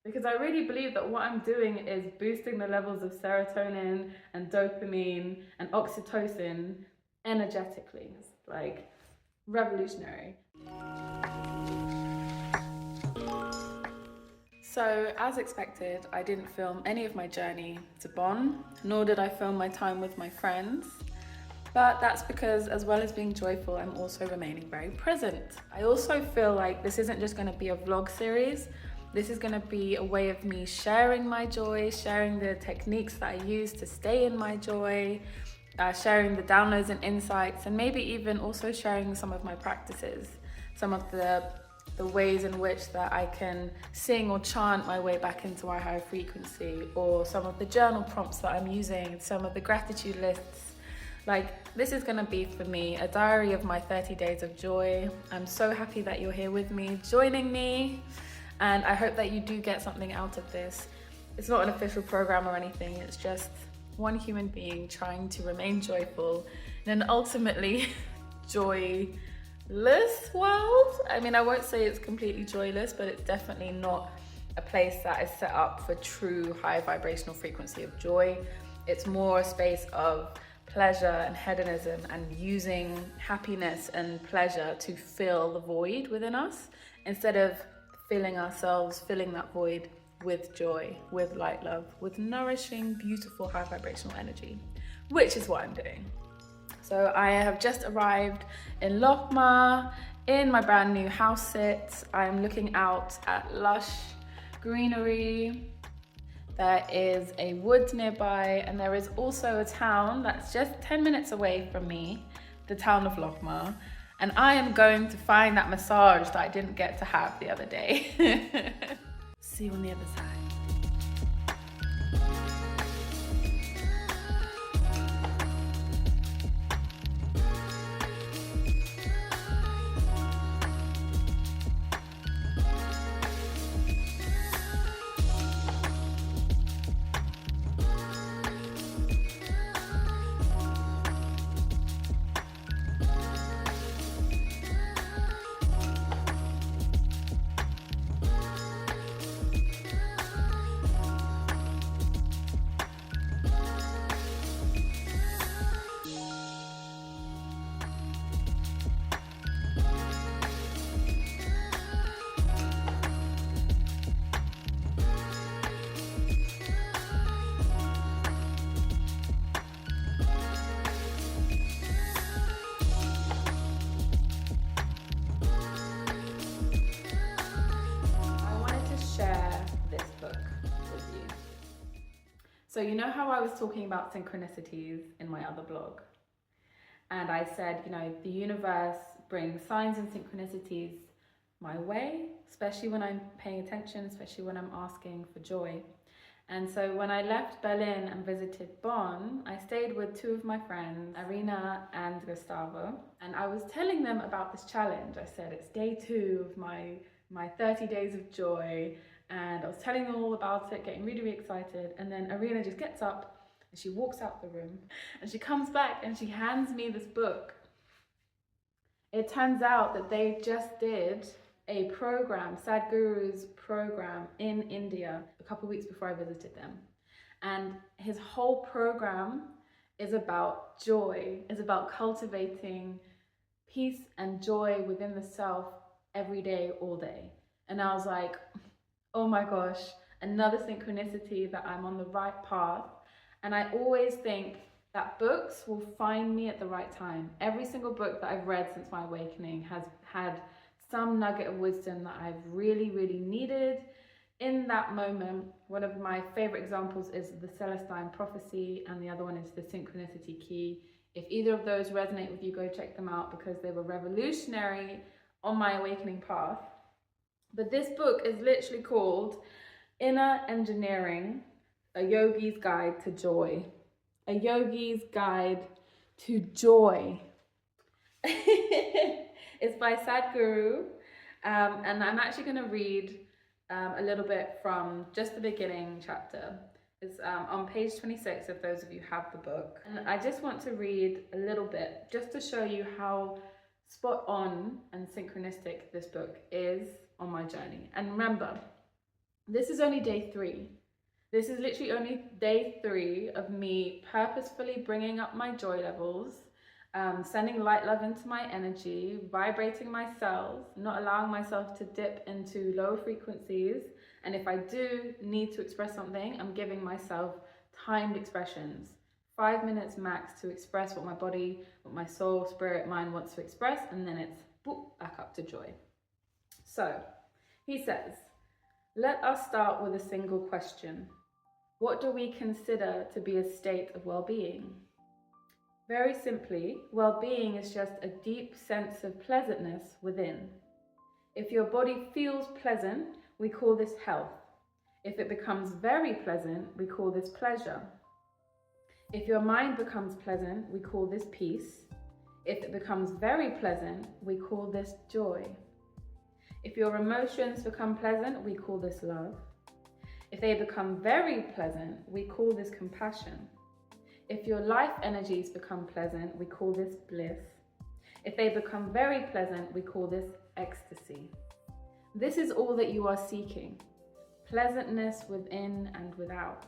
because I really believe that what I'm doing is boosting the levels of serotonin and dopamine and oxytocin energetically. It's like revolutionary. So, as expected, I didn't film any of my journey to Bonn, nor did I film my time with my friends. But that's because, as well as being joyful, I'm also remaining very present. I also feel like this isn't just going to be a vlog series. This is going to be a way of me sharing my joy, sharing the techniques that I use to stay in my joy, sharing the downloads and insights, and maybe even also sharing some of my practices, some of the ways in which that I can sing or chant my way back into our higher frequency, or some of the journal prompts that I'm using, some of the gratitude lists. Like, this is gonna be for me a diary of my 30 days of joy. I'm so happy that you're here with me, joining me, and I hope that you do get something out of this. It's not an official program or anything, it's just one human being trying to remain joyful in an ultimately joyless world. I mean, I won't say it's completely joyless, but it's definitely not a place that is set up for true high vibrational frequency of joy. It's more a space of pleasure and hedonism and using happiness and pleasure to fill the void within us instead of filling ourselves, filling that void with joy, with light love, with nourishing, beautiful, high vibrational energy, which is what I'm doing. So I have just arrived in Lochmar in my brand new house sit. I'm looking out at lush greenery. There is a wood nearby, and there is also a town that's just 10 minutes away from me, the town of Lochmar. And I am going to find that massage that I didn't get to have the other day. See you on the other side. So you know how I was talking about synchronicities in my other blog? And I said, you know, the universe brings signs and synchronicities my way, especially when I'm paying attention, especially when I'm asking for joy. And so when I left Berlin and visited Bonn, I stayed with two of my friends, Arina and Gustavo, and I was telling them about this challenge. I said, it's day 2 of my 30 days of joy. And I was telling them all about it, getting really, really excited. And then Arina just gets up and she walks out the room and she comes back and she hands me this book. It turns out that they just did a program, Sadhguru's program in India a couple of weeks before I visited them. And his whole program is about joy, is about cultivating peace and joy within the self every day, all day. And I was like, oh my gosh, another synchronicity that I'm on the right path. And I always think that books will find me at the right time. Every single book that I've read since my awakening has had some nugget of wisdom that I've really, really needed in that moment. One of my favorite examples is the Celestine Prophecy, and the other one is the Synchronicity Key. If either of those resonate with you, go check them out because they were revolutionary on my awakening path. But this book is literally called Inner Engineering, A Yogi's Guide to Joy. A Yogi's Guide to Joy. It's by Sadhguru, and I'm actually going to read a little bit from just the beginning chapter. It's on page 26 if those of you have the book. And I just want to read a little bit just to show you how spot on and synchronistic this book is on my journey. And remember, This is only day 3. This is literally only day 3 of me purposefully bringing up my joy levels, sending light love into my energy, vibrating my cells, not allowing myself to dip into low frequencies. And if I do need to express something, I'm giving myself timed expressions, 5 minutes max to express what my body, what my soul, spirit, mind wants to express, and then it's boop, back up to joy. So he says, let us start with a single question. What do we consider to be a state of well-being? Very simply, well-being is just a deep sense of pleasantness within. If your body feels pleasant, we call this health. If it becomes very pleasant, we call this pleasure. If your mind becomes pleasant, we call this peace. If it becomes very pleasant, we call this joy. If your emotions become pleasant, we call this love. If they become very pleasant, we call this compassion. If your life energies become pleasant, we call this bliss. If they become very pleasant, we call this ecstasy. This is all that you are seeking. Pleasantness within and without.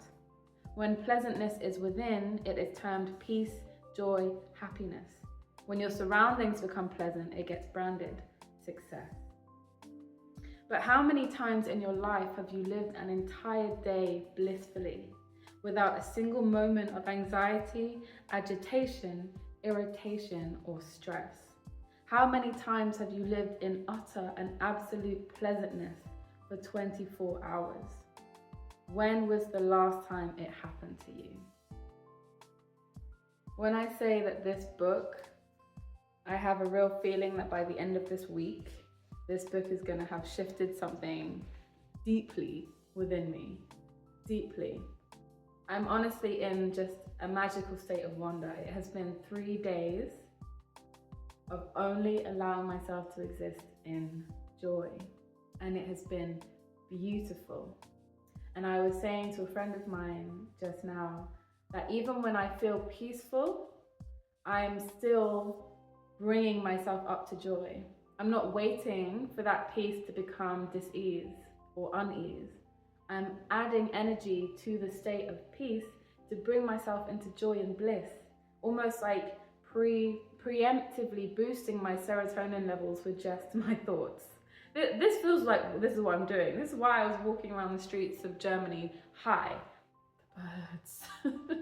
When pleasantness is within, it is termed peace, joy, happiness. When your surroundings become pleasant, it gets branded success. But how many times in your life have you lived an entire day blissfully, without a single moment of anxiety, agitation, irritation, or stress? How many times have you lived in utter and absolute pleasantness for 24 hours? When was the last time it happened to you? When I say that this book, I have a real feeling that by the end of this week, this book is going to have shifted something deeply within me. Deeply. I'm honestly in just a magical state of wonder. It has been 3 days of only allowing myself to exist in joy. And it has been beautiful. And I was saying to a friend of mine just now that even when I feel peaceful, I'm still bringing myself up to joy. I'm not waiting for that peace to become dis-ease or unease. I'm adding energy to the state of peace to bring myself into joy and bliss, almost like preemptively boosting my serotonin levels with just my thoughts. This feels like this is what I'm doing. This is why I was walking around the streets of Germany high. The birds.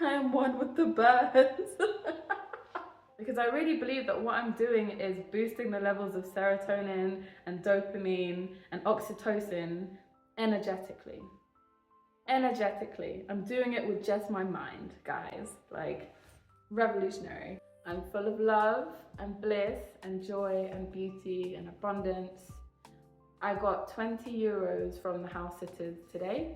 I am one with the birds. Because I really believe that what I'm doing is boosting the levels of serotonin and dopamine and oxytocin energetically. Energetically. I'm doing it with just my mind, guys. Like, revolutionary. I'm full of love and bliss and joy and beauty and abundance. I got 20 euros from the house sitters today.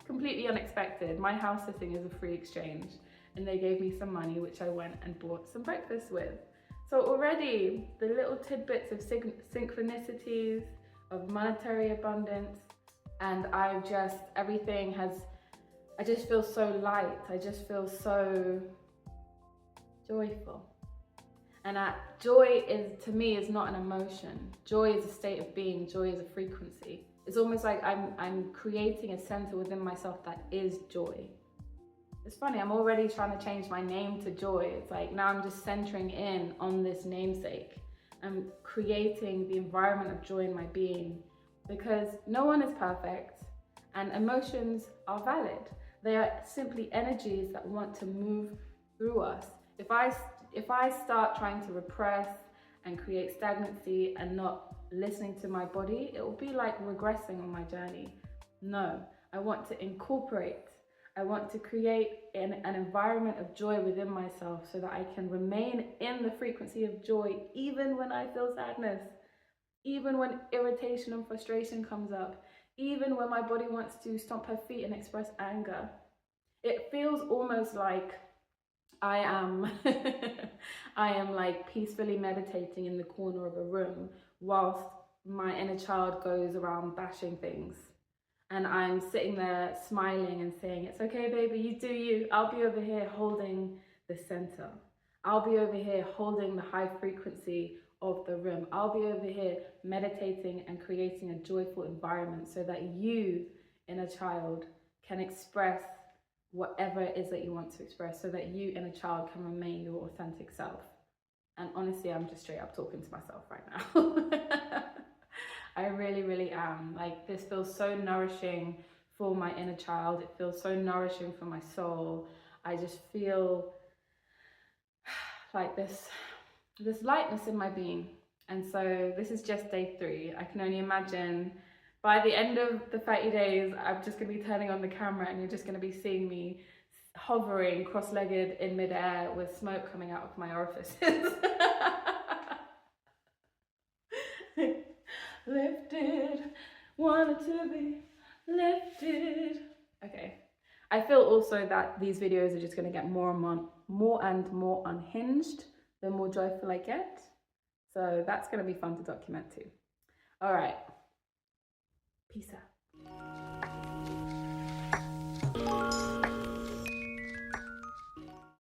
Completely unexpected. My house sitting is a free exchange. And they gave me some money, which I went and bought some breakfast with. So already, the little tidbits of synchronicities, of monetary abundance, and I just feel so light. I just feel so joyful. And joy to me is not an emotion. Joy is a state of being. Joy is a frequency. It's almost like I'm creating a center within myself that is joy. It's funny, I'm already trying to change my name to Joy. It's like now I'm just centering in on this namesake. I'm creating the environment of joy in my being because no one is perfect and emotions are valid. They are simply energies that want to move through us. If I start trying to repress and create stagnancy and not listening to my body, it will be like regressing on my journey. No, I want to incorporate. I want to create an environment of joy within myself so that I can remain in the frequency of joy even when I feel sadness, even when irritation and frustration comes up, even when my body wants to stomp her feet and express anger. It feels almost like I am like peacefully meditating in the corner of a room whilst my inner child goes around bashing things. And I'm sitting there smiling and saying, it's okay, baby, you do you. I'll be over here holding the center. I'll be over here holding the high frequency of the room. I'll be over here meditating and creating a joyful environment so that you, inner child, can express whatever it is that you want to express, so that you, inner child, can remain your authentic self. And honestly, I'm just straight up talking to myself right now. I really, really am. Like, this feels so nourishing for my inner child. It feels so nourishing for my soul. I just feel like this lightness in my being. And so this is just day 3. I can only imagine by the end of the 30 days, I'm just going to be turning on the camera and you're just going to be seeing me hovering cross-legged in midair with smoke coming out of my orifices. Lifted, wanted to be lifted. Okay. I feel also that these videos are just going to get more and more unhinged the more joyful I get. So that's going to be fun to document too. All right. Peace out.